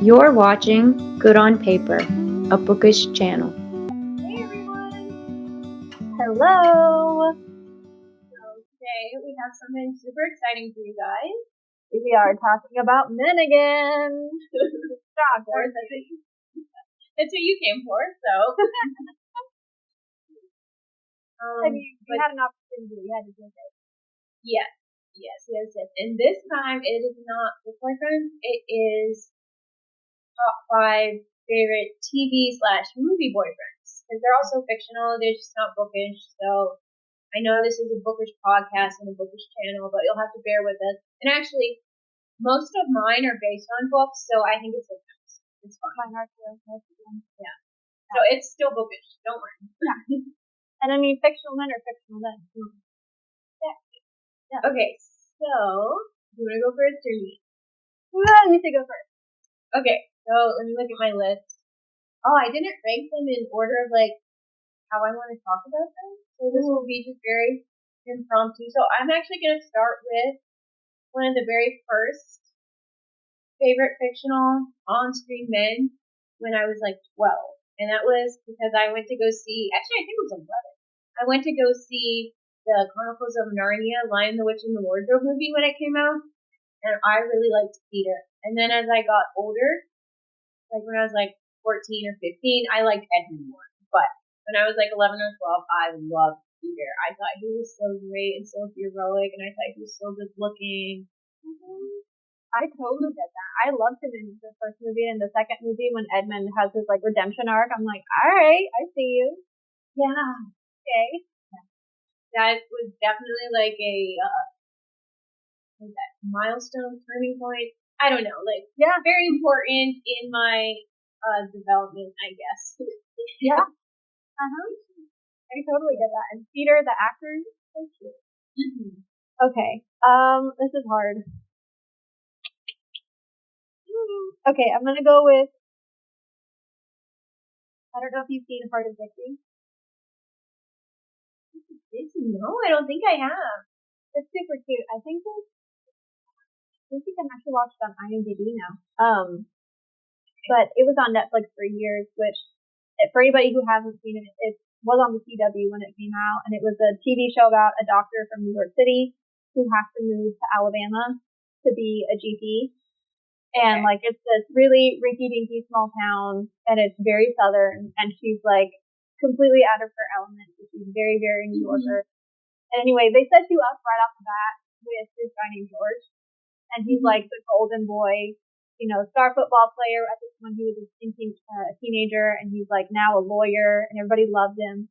You're watching Good on Paper, a bookish channel. Hey everyone! Hello! So today we have something super exciting for you guys. We are talking about men again. Stop, of course, that's what you came for, so. You had an opportunity, you had to do it. Yes. And this time it is not book boyfriends, it is top 5 favorite TV/movie boyfriends. Because they're also fictional, they're just not bookish, so I know this is a bookish podcast and a bookish channel, but you'll have to bear with us. And actually, most of mine are based on books, so I think it's fine. It's fine. Mine are too. Yeah. So it's still bookish, don't worry. Yeah. And I mean, fictional men are fictional men. Yeah. Okay, so, you want to go first or me? You should go first. Okay, so let me look at my list. Oh, I didn't rank them in order of, like, how I want to talk about them. So this will be just very impromptu. So I'm actually going to start with one of the very first favorite fictional on-screen men when I was like 12. And that was because I went to go see, actually I think it was 11. I went to go see the Chronicles of Narnia, Lion, the Witch, and the Wardrobe movie when it came out. And I really liked Peter. And then as I got older, like when I was like 14 or 15, I liked Edmund more. But when I was like 11 or 12, I loved Peter. I thought he was so great and so heroic, and I thought he was so good looking. I totally get that. I loved him in the first movie and the second movie when Edmund has his like redemption arc. I'm like, alright, I see you. Yeah. Okay. That was definitely like a milestone turning point. I don't know, like very important in my development, I guess. Yeah. I totally get that. And Peter, the actor, so cute. Mm-hmm. Okay. This is hard. Okay, I'm gonna go with. I don't know if you've seen Heart of Dixie. No, I don't think I have. It's super cute. I think you can actually watch it on IMDb now. But it was on Netflix for years, which for anybody who hasn't seen it, it was on the CW when it came out, and it was a TV show about a doctor from New York City who has to move to Alabama to be a GP. And like it's this really rinky-dinky small town, and it's very southern, and she's like completely out of her element. She's very, very New Yorker. And anyway, they set you up right off the bat with this guy named George, and he's like the golden boy, star football player at this when he was a teenager, and he's like now a lawyer, and everybody loved him.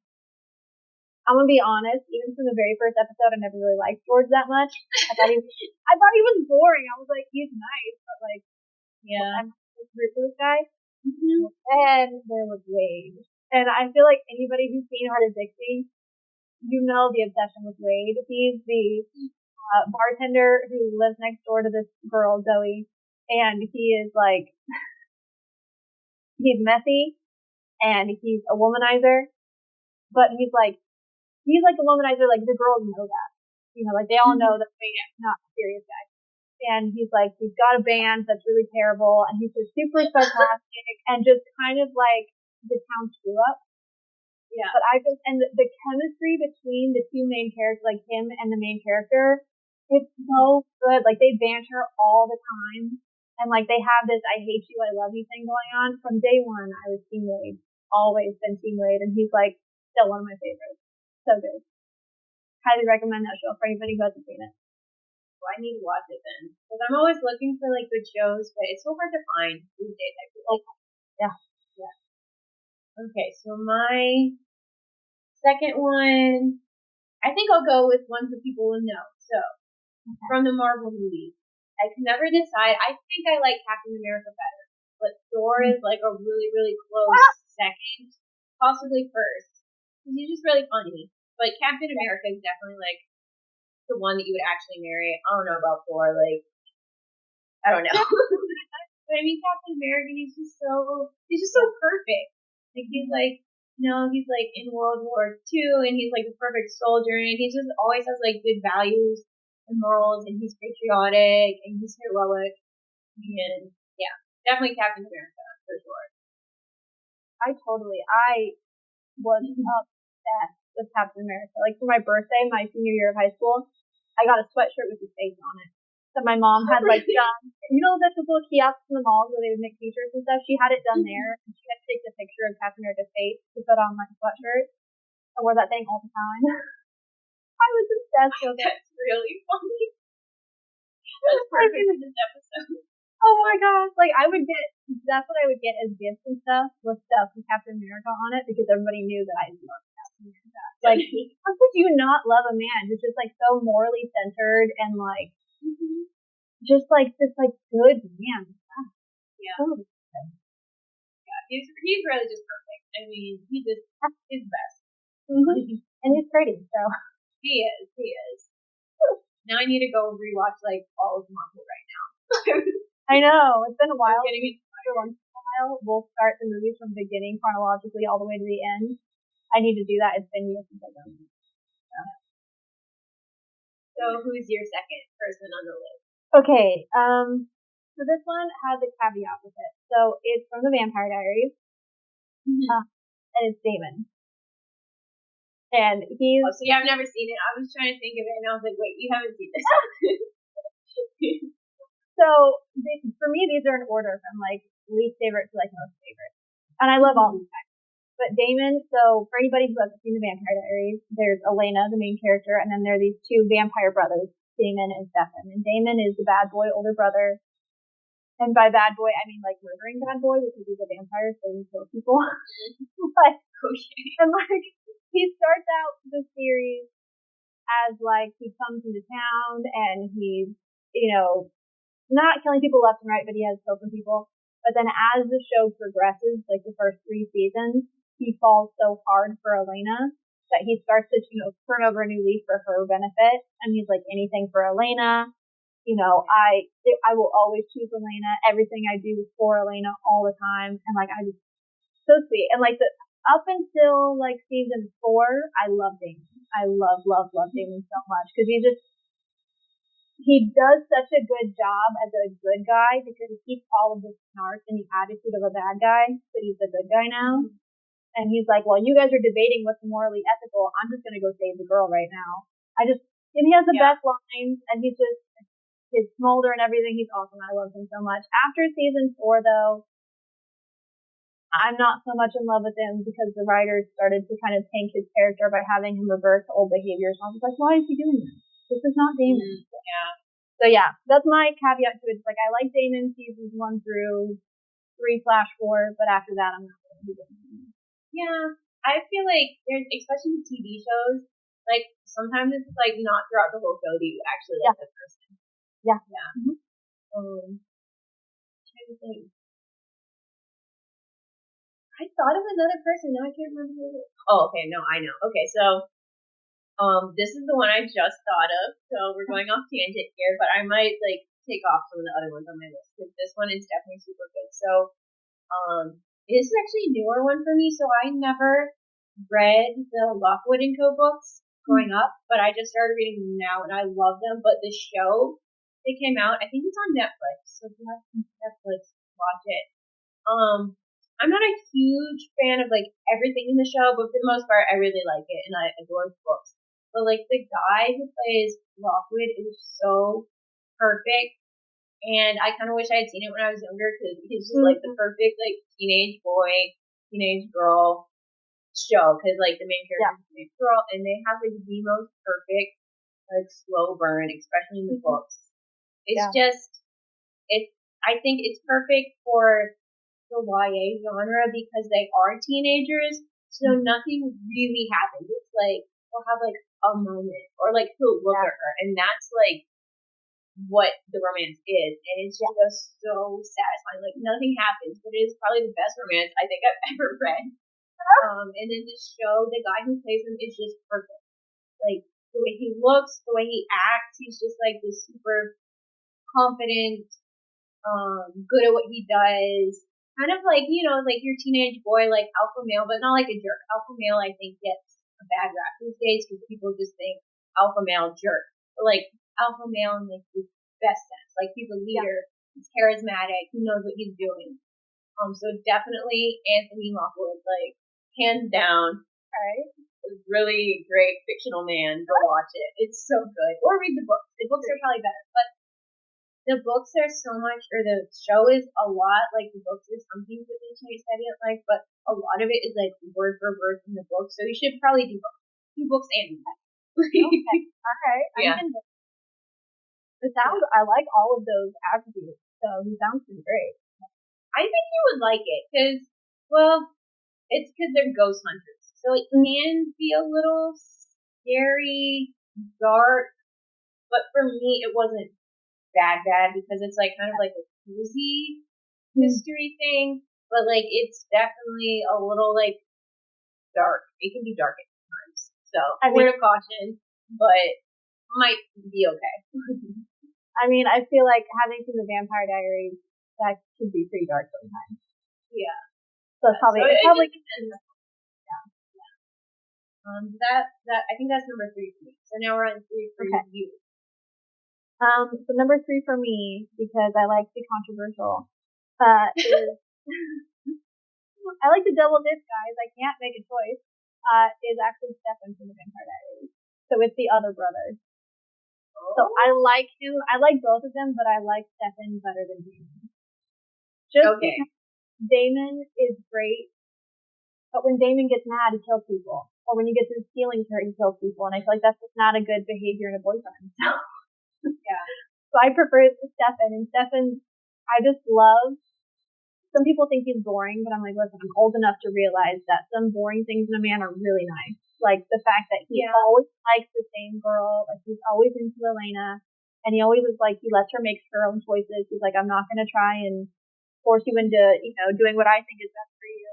I'm gonna be honest, even from the very first episode, I never really liked George that much. I thought he was boring. I was like, he's nice, but like, I'm root for this guy. Mm-hmm. And there was Wade, and I feel like anybody who's seen Heart of Dixie, you know the obsession with Wade. He's the bartender who lives next door to this girl, Zoe, and he is like, he's messy, and he's a womanizer, but he's like a womanizer, like the girls know that. Like they all know that Wade's not a serious guy. And he's got a band that's really terrible, and he's just super sarcastic and just kind of like the town screw up. Yeah. But the chemistry between the two main characters, like him and the main character, it's so good. Like they banter all the time, and like they have this "I hate you, I love you" thing going on. From day one, I was Team Wade, always been Team Wade, and he's like still one of my favorites. So good. Highly recommend that show for anybody who hasn't seen it. Well, I need to watch it then, because I'm always looking for like good shows, but it's so hard to find these days. I feel like. Yeah. Okay, so my second one, I think I'll go with ones that people will know. So, from the Marvel movies, I can never decide. I think I like Captain America better, but Thor is like a really, really close second, possibly first, because he's just really funny. But Captain America is definitely like the one that you would actually marry. I don't know about Thor, like, I don't know. But I mean, Captain America, he's just so perfect. Like, he's like, he's like in World War II, and he's like the perfect soldier, and he just always has like good values and morals, and he's patriotic, and he's heroic, and yeah. Definitely Captain America, for sure. I was obsessed with Captain America. Like for my birthday, my senior year of high school, I got a sweatshirt with his face on it. That my mom had like done. You know, that's those little kiosks in the malls where they would make t-shirts and stuff. She had it done there, and she had to take the picture of Captain America's face to put on my sweatshirt. I wore that thing all the time. I was obsessed with it. That's really funny. That's perfect in this episode. Oh my gosh. Like that's what I would get as gifts and stuff with stuff with Captain America on it because everybody knew that I loved Captain America. Like, how could you not love a man who's just like so morally centered and like, just like this like good man? Yeah. So yeah, he's really just perfect. I mean, he just is best. And he's pretty, so. He is. Now I need to go rewatch like all of Marvel right now. I know. It's been a while. Once in a while, we'll start the movies from the beginning chronologically all the way to the end. I need to do that. It's been years since I've done it. So who's your second person on the list? Okay. So this one has a caveat with it. So it's from the Vampire Diaries. And it's Damon. And he's... Oh, see, I've never seen it. I was trying to think of it, and I was like, wait, you haven't seen this. So, for me, these are in order from, like, least favorite to, like, most favorite. And I love all these guys. But Damon, so for anybody who hasn't seen the Vampire Diaries, there's Elena, the main character, and then there are these two vampire brothers, Damon and Stefan. And Damon is the bad boy older brother. And by bad boy, I mean, like, murdering bad boy, because he's a vampire, so he kills people. But, and, like, he starts out the series as, like, he comes into town, and he's, you know, not killing people left and right, but he has killed some people. But then as the show progresses, like the first 3 seasons, he falls so hard for Elena that he starts to, you know, turn over a new leaf for her benefit. And he's like, anything for Elena. You know, I will always choose Elena. Everything I do is for Elena all the time. And like, I just, so sweet. And like up until like season 4, I love Damon. I love Damon so much because he does such a good job as a good guy because he keeps all of the snark and the attitude of a bad guy, but he's a good guy now. And he's like, well, you guys are debating what's morally ethical. I'm just going to go save the girl right now. And he has the best lines, and he's just, his smolder and everything. He's awesome. I love him so much. After season 4, though, I'm not so much in love with him because the writers started to kind of tank his character by having him revert to old behaviors. I was like, why is he doing this? This is not Damon. Yeah. So yeah, that's my caveat to it. It's like, I like Damon seasons 1 through 3/4, but after that, I'm not going to be doing it. Yeah. I feel like there's, especially with TV shows, like sometimes it's like not throughout the whole show do you actually like the person. Yeah. Yeah. Trying to think. I thought of another person, now I can't remember who it is. Oh, okay, no, I know. Okay, so this is the one I just thought of, so we're going off tangent here, but I might like take off some of the other ones on my list because this one is definitely super good. So, this is actually a newer one for me. So I never read the Lockwood and Co. books growing up, but I just started reading them now, and I love them. But the show, they came out, I think it's on Netflix. So if you have Netflix, watch it. I'm not a huge fan of like everything in the show, but for the most part, I really like it, and I adore the books. But like the guy who plays Lockwood is so perfect, and I kind of wish I had seen it when I was younger because he's just like the perfect like teenage boy, teenage girl show. Because like the main character is a teenage girl, and they have like the most perfect like slow burn, especially in the books. It's just I think it's perfect for the YA genre because they are teenagers, so nothing really happens. It's like they'll have like a moment, or like he'll look at her, and that's like what the romance is, and it's just so satisfying. Like nothing happens, but it is probably the best romance I think I've ever read. And then the show, the guy who plays him is just perfect. Like the way he looks, the way he acts, he's just like this super confident, good at what he does. Kind of like, you know, like your teenage boy, like alpha male, but not like a jerk. Alpha male, I think, gets a bad rap these days because people just think alpha male jerk. But like alpha male in like the best sense. Like he's a leader. He's charismatic. He knows what he's doing. So definitely Anthony Lockwood, like hands down. Right. Really great fictional man. Go watch it. It's so good. Or read the books. The books are probably better, but the books are so much, or the show is a lot like the books. There's some things that I didn't like, but a lot of it is like word for word from the book. So you should probably do both. Do books and read that. Okay. All right. Yeah. It sounds. I like all of those attributes. So he sounds pretty great. I think you would like it because, well, it's because they're ghost hunters. So it can be a little scary, dark, but for me it wasn't bad because it's like kind of like a cozy mystery thing, but like it's definitely a little like dark. It can be dark at times. So word of caution, but might be okay. I mean, I feel like having seen the Vampire Diaries, that could be pretty dark sometimes. Yeah. So it's probably yeah. That I think that's number 3 for me. So now we're on 3 for you. So number 3 for me, because I like to be controversial, is I like to double dip, guys. I can't make a choice. Is actually Stefan from the Vampire Diaries. So it's the other brother. Oh. So I like him. I like both of them, but I like Stefan better than Damon. Just because Damon is great, but when Damon gets mad, he kills people. Or when he gets his feelings hurt, he kills people. And I feel like that's just not a good behavior in a boyfriend. So, yeah. So I prefer it to Stefan. And Stefan, I just love. Some people think he's boring, but I'm like, listen, I'm old enough to realize that some boring things in a man are really nice. Like the fact that he always likes the same girl. Like he's always into Elena. And he always is like, he lets her make her own choices. He's like, I'm not going to try and force you into, doing what I think is best for you.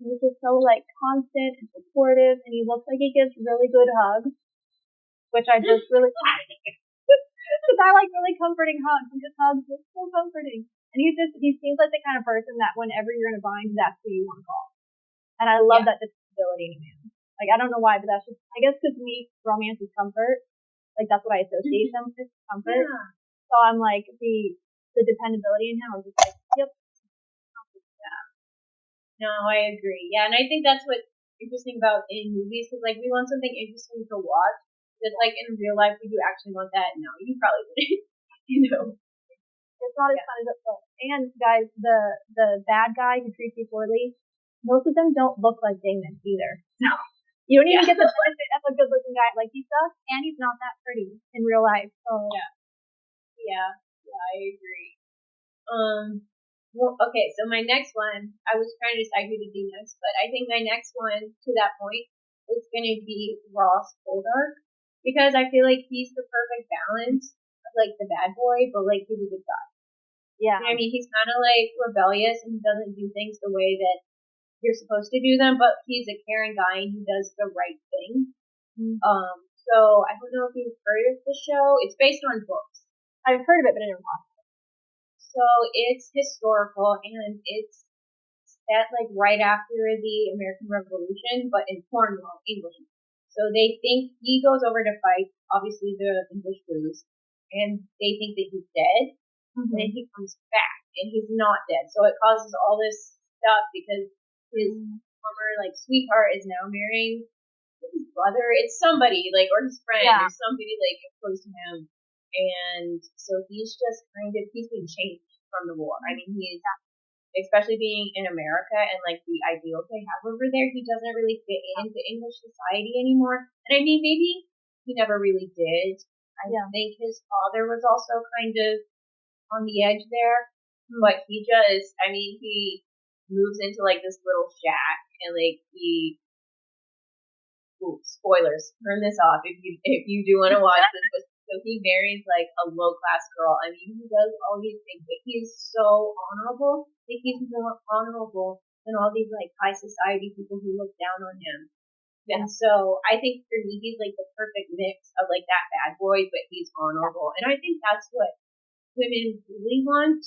He's just so like constant and supportive, and he looks like he gives really good hugs, which I just really like. Because I like really comforting hugs, and just hugs are so comforting. And he seems like the kind of person that whenever you're in a bind, that's who you want to call. And I love that dependability in a man. Like I don't know why, but that's just, I guess because me, romance is comfort. Like that's what I associate them with, comfort. Yeah. So I'm like the dependability in him. I'm just like, yep. No, I agree. Yeah, and I think that's what's interesting about in movies, because like we want something interesting to watch. But like in real life, we do actually want that. No, you probably wouldn't. It's not as fun as it looks. And guys, the bad guy who treats you poorly, most of them don't look like Damon either. So you don't even get the benefit of a good-looking guy. Like he sucks, and he's not that pretty in real life. So yeah, I agree. Well, okay, so my next one, I was trying to decide who to do next, but I think my next one to that point is going to be Ross Poldark, because I feel like he's the perfect balance of like the bad boy, but like he's a good guy. Yeah. You know what I mean? He's kind of like rebellious and doesn't do things the way that you're supposed to do them, but he's a caring guy and he does the right thing. Mm-hmm. So I don't know if you've heard of the show. It's based on books. I've heard of it, but I never watched it. So it's historical, and it's set like right after the American Revolution, but in Cornwall, England. So they think he goes over to fight. Obviously, the English lose, and they think that he's dead. Mm-hmm. And then he comes back, and he's not dead. So it causes all this stuff because his former like sweetheart is now marrying his brother. It's somebody like, or his friend, or somebody like close to him. And so he's just he's been changed from the war. I mean, he's, especially being in America and like the ideals they have over there, he doesn't really fit into English society anymore. And I mean, maybe he never really did. I think his father was also kind of on the edge there. But he moves into like this little shack, and like spoilers, turn this off if you do want to watch this. So he marries like a low class girl. I mean, he does all these things, but he's so honorable. Like he's more honorable than all these like high society people who look down on him. Yeah. And so I think for me, he's like the perfect mix of like that bad boy, but he's honorable. And I think that's what women really want.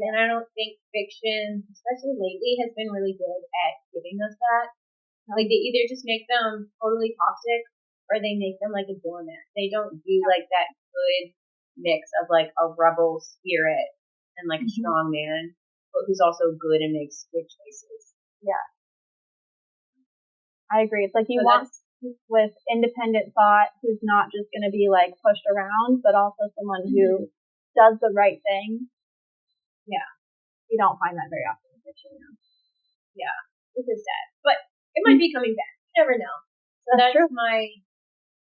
And I don't think fiction, especially lately, has been really good at giving us that. Like they either just make them totally toxic, or they make them like a doormat. They don't do like that good mix of like a rebel spirit and like a strong man, but who's also good and makes good choices. Yeah. I agree. It's like he wants with independent thought who's not just going to be like pushed around, but also someone who does the right thing. Yeah. You don't find that very often in fiction now. Yeah. This is sad. But it might be coming back. You never know. So that's true. I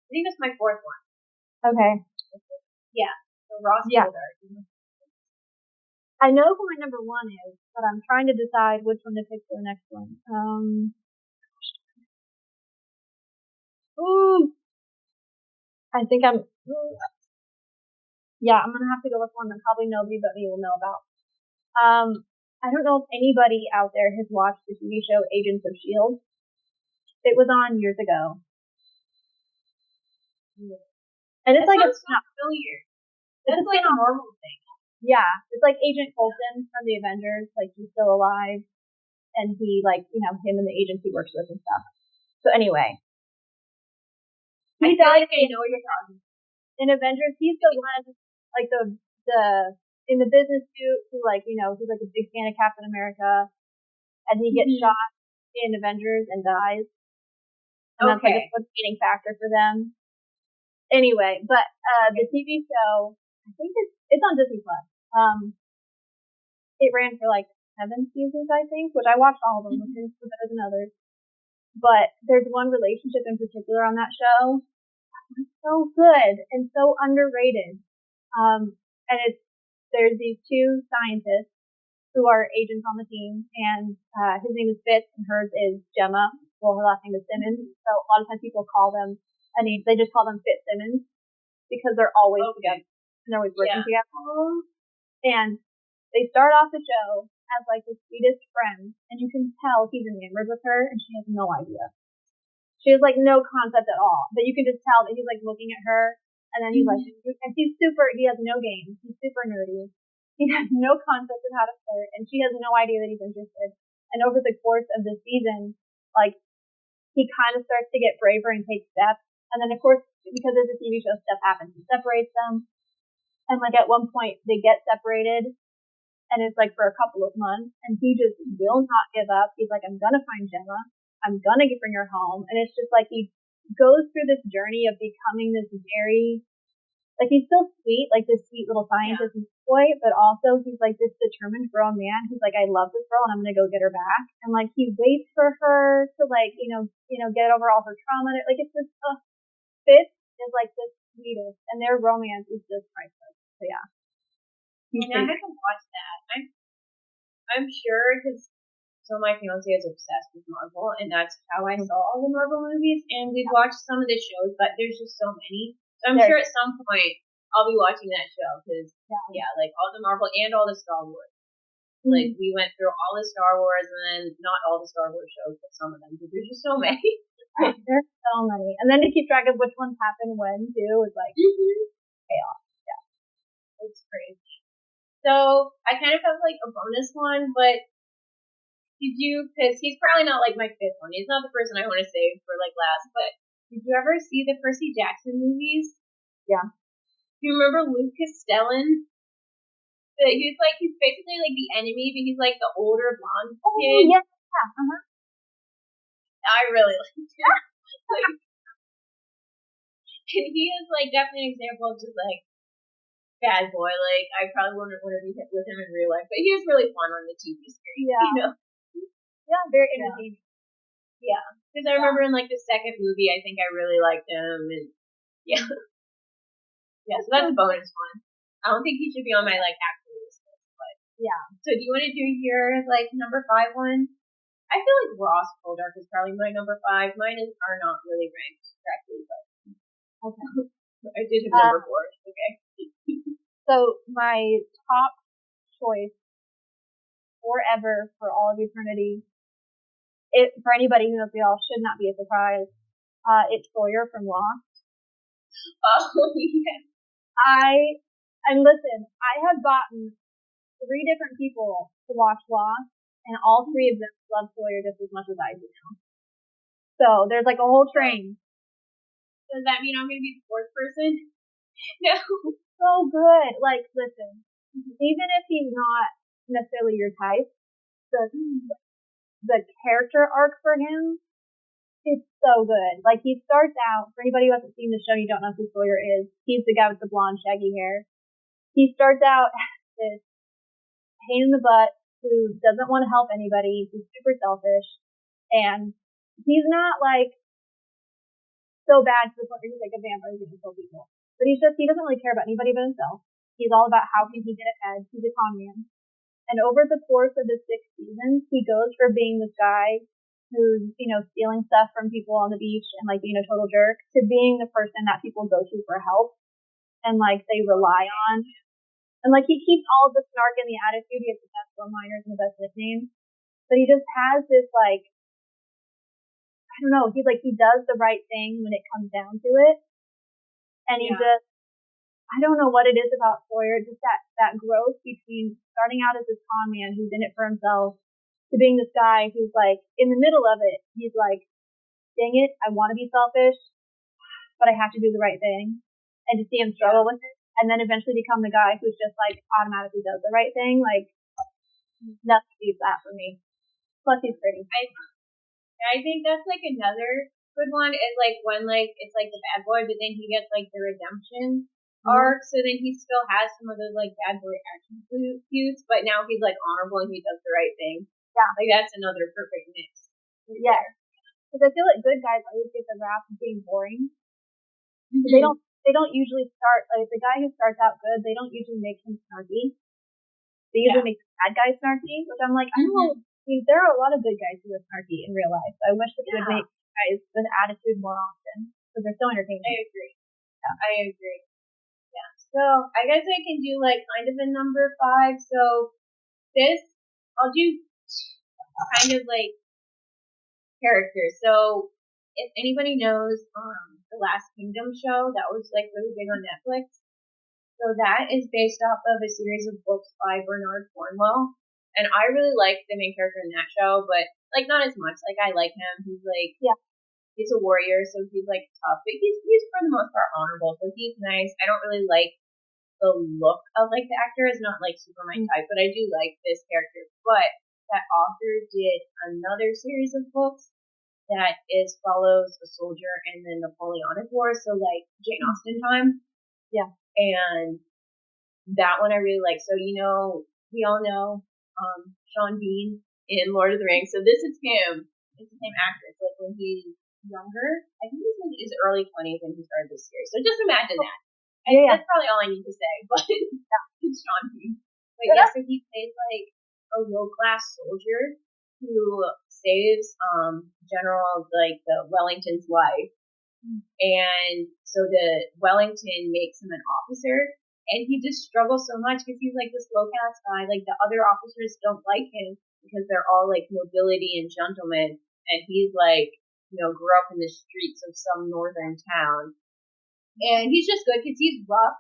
think that's my fourth one. Okay. Yeah. So Ross Goldberg. I know who my number one is, but I'm trying to decide which one to pick for the next one. I think I'm gonna have to go with one that probably nobody but me will know about. I don't know if anybody out there has watched the TV show Agents of S.H.I.E.L.D. It was on years ago. And it's like it's not familiar. It's like a Marvel thing. Yeah, it's like Agent Coulson from the Avengers, like he's still alive, and he like him and the agents he works with and stuff. So anyway, I feel like I know what you're talking about. In Avengers, he's the one like the in the business suit who like he's like a big fan of Captain America, and he gets shot in Avengers and dies. And that's like a motivating factor for them. Anyway, but the TV show, I think it's on Disney Plus. It ran for like 7 seasons, I think, which I watched all of them, which is better than others. But there's one relationship in particular on that show. It's so good and so underrated. And there's these two scientists who are agents on the team, and his name is Fitz and hers is Gemma. Well, her last name is Simmons. So a lot of times people call them, they just call them Fitzsimmons because they're always together and they're always working together. And they start off the show as like the sweetest friends, and you can tell he's enamored with her, and she has no idea. She has like no concept at all, but you can just tell that he's like looking at her, and then he's like, and he has no game. He's super nerdy. He has no concept of how to flirt, and she has no idea that he's interested. And over the course of the season, like he kind of starts to get braver and take steps, and then of course because it's a TV show, stuff happens. He separates them, and like at one point they get separated. And it's like for a couple of months, and he just will not give up. He's like, I'm gonna find Gemma. I'm gonna bring her home. And it's just like he goes through this journey of becoming this very, like he's still sweet, like this sweet little scientist boy, but also he's like this determined grown man who's like, I love this girl and I'm gonna go get her back. And like he waits for her to like, get over all her trauma. Like it's just, Fitz is like the sweetest, and their romance is just priceless. So yeah. I haven't watched that. I'm sure because my fiance is obsessed with Marvel, and that's how I saw all the Marvel movies. And we've watched some of the shows, but there's just so many. So I'm sure at some point I'll be watching that show because like all the Marvel and all the Star Wars. Like we went through all the Star Wars, and then not all the Star Wars shows, but some of them because there's just so many. There's so many, and then to keep track of which ones happen when too is like chaos. Yeah, it's crazy. So I kind of have like a bonus one, but because he's probably not like my fifth one. He's not the person I want to save for like last, but did you ever see the Percy Jackson movies? Yeah. Do you remember Luke Castellan? He's basically like the enemy, but he's like the older blonde kid. Yeah. I really liked him. And he is like definitely an example of just like bad boy. Like I probably wouldn't want to be with him in real life, but he was really fun on the TV screen. Yeah. Yeah, very entertaining. Yeah, because I remember in like the second movie, I think I really liked him, and yeah. So that's a bonus one. I don't think he should be on my like actual list, but yeah. So do you want to do your like number 5 one? I feel like Ross Poldark is probably my number 5. Mine are not really ranked correctly, but okay. I did have number 4. Okay. So my top choice forever for all of eternity, for anybody who knows me all, should not be a surprise. It's Sawyer from Lost. Oh yeah. And listen, I have gotten 3 different people to watch Lost, and all 3 of them love Sawyer just as much as I do now. So there's like a whole train. Does that mean I'm going to be the 4th person? No. so good. Like, listen, even if he's not necessarily your type, the character arc for him is so good. Like, he starts out, for anybody who hasn't seen the show, you don't know who Sawyer is. He's the guy with the blonde, shaggy hair. He starts out as this pain in the butt who doesn't want to help anybody. He's super selfish. And he's not like so bad to the point where he's like a vampire who's going to kill people. But he doesn't really care about anybody but himself. He's all about how can he get ahead. He's a con man. And over the course of the 6 seasons, he goes from being this guy who's, stealing stuff from people on the beach and like being a total jerk to being the person that people go to for help and like they rely on. And like he keeps all the snark and the attitude. He has the best one-liners and the best nicknames. But he just has this like, I don't know, he does the right thing when it comes down to it. And he just, I don't know what it is about Sawyer, just that growth between starting out as this con man who's in it for himself to being this guy who's like, in the middle of it, he's like, dang it, I want to be selfish, but I have to do the right thing. And to see him struggle with it, and then eventually become the guy who's just like automatically does the right thing, like, nothing beats that for me. Plus he's pretty. I think that's like another good one is like when like it's like the bad boy, but then he gets like the redemption arc, so then he still has some of those like bad boy action cues, but now he's like honorable and he does the right thing. Yeah. Like that's another perfect mix. Yeah. Because I feel like good guys always get the rap of being boring. Mm-hmm. They don't usually start, like the guy who starts out good, they don't usually make him snarky. They usually make the bad guys snarky, which I'm like, I don't know. I mean, there are a lot of good guys who are snarky in real life. I wish that they would make guys with attitude more often because they're so entertaining. I agree. Yeah. I agree. Yeah. So I guess I can do like kind of a number 5. So this, I'll do kind of like characters. So if anybody knows the Last Kingdom show that was like really big on Netflix, so that is based off of a series of books by Bernard Cornwell. And I really like the main character in that show, but like not as much. Like I like him. He's like, he's a warrior, so he's like tough, but he's for the most part honorable. So he's nice. I don't really like the look of like the actor is not like super my type, but I do like this character. But that author did another series of books that follows a soldier in the Napoleonic Wars, so like Jane Austen time. Yeah. And that one I really like. So we all know Sean Bean in Lord of the Rings. So this is him. It's the same actor. It's like when he's younger. I think he's in his early 20s when he started this series. So just imagine that. That's probably all I need to say. But it's Sean Bean. But so he plays like a low class soldier who saves General like the Wellington's life. And so the Wellington makes him an officer. And he just struggles so much because he's like this low-class guy. Like the other officers don't like him because they're all like nobility and gentlemen, and he's like, grew up in the streets of some northern town. And he's just good because he's rough,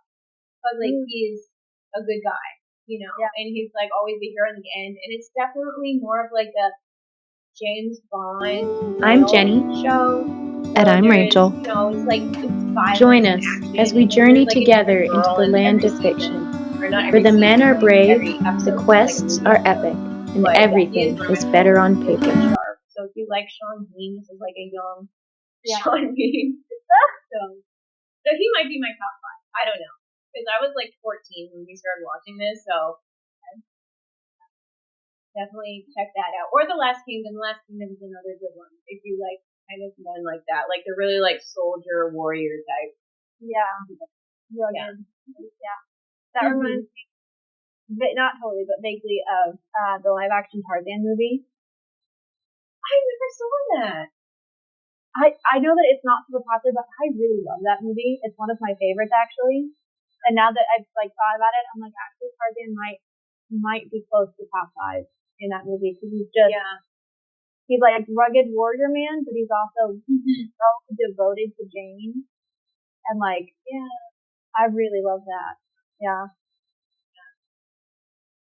but like he's a good guy, and he's like always the hero in the end. And it's definitely more of like a James Bond. I'm Jennie. Show. And I'm Rachel. Join us as we journey together into the land of fiction. For the men are brave, the quests are epic, and everything is better on paper. So if you like Sean Bean, this is like a young Sean Bean. So he might be my top 5. I don't know. Because I was like 14 when we started watching this, so definitely check that out. Or The Last Kingdom. The Last Kingdom is another good one. If you like kind of men like that. Like they're really like soldier, warrior type. Yeah. Rugged. Yeah. That reminds me, not totally, but vaguely of the live action Tarzan movie. I never saw that. I know that it's not super popular, but I really love that movie. It's one of my favorites actually. And now that I've like thought about it, I'm like actually Tarzan might be close to top 5 in that movie because he's just he's like rugged warrior man, but he's also so devoted to Jane. And like, I really love that. Yeah.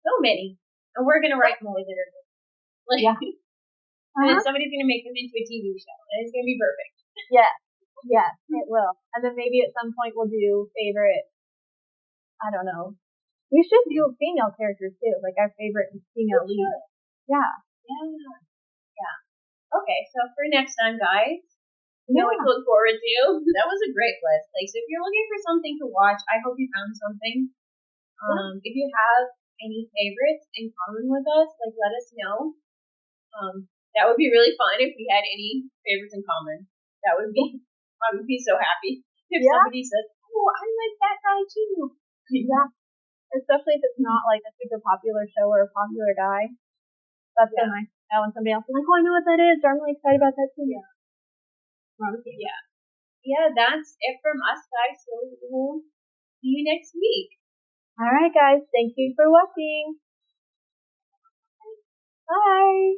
So many. And we're going to write more that are good. And then somebody's going to make them into a TV show. And it's going to be perfect. Yes, it will. And then maybe at some point we'll do favorite I don't know. We should do female characters too, like our favorite female lead. Yeah. Yeah. Okay, so for next time, guys, you know what to look forward to. That was a great list. Like, so if you're looking for something to watch, I hope you found something. If you have any favorites in common with us, like let us know. That would be really fun if we had any favorites in common. I would be so happy if somebody says, "Oh, I like that guy too." Yeah. Especially if it's not like a super popular show or a popular guy. That's so nice. Now when somebody else is like, "Oh, I know what that is," I'm really excited about that too. Yeah. Yeah, that's it from us, guys. So we'll see you next week. All right, guys. Thank you for watching. Bye.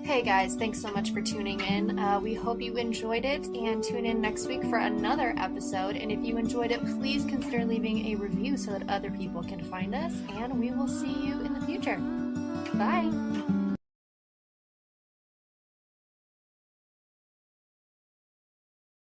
Hey guys, thanks so much for tuning in. We hope you enjoyed it, and tune in next week for another episode. And if you enjoyed it, please consider leaving a review so that other people can find us, and we will see you in the future. Bye!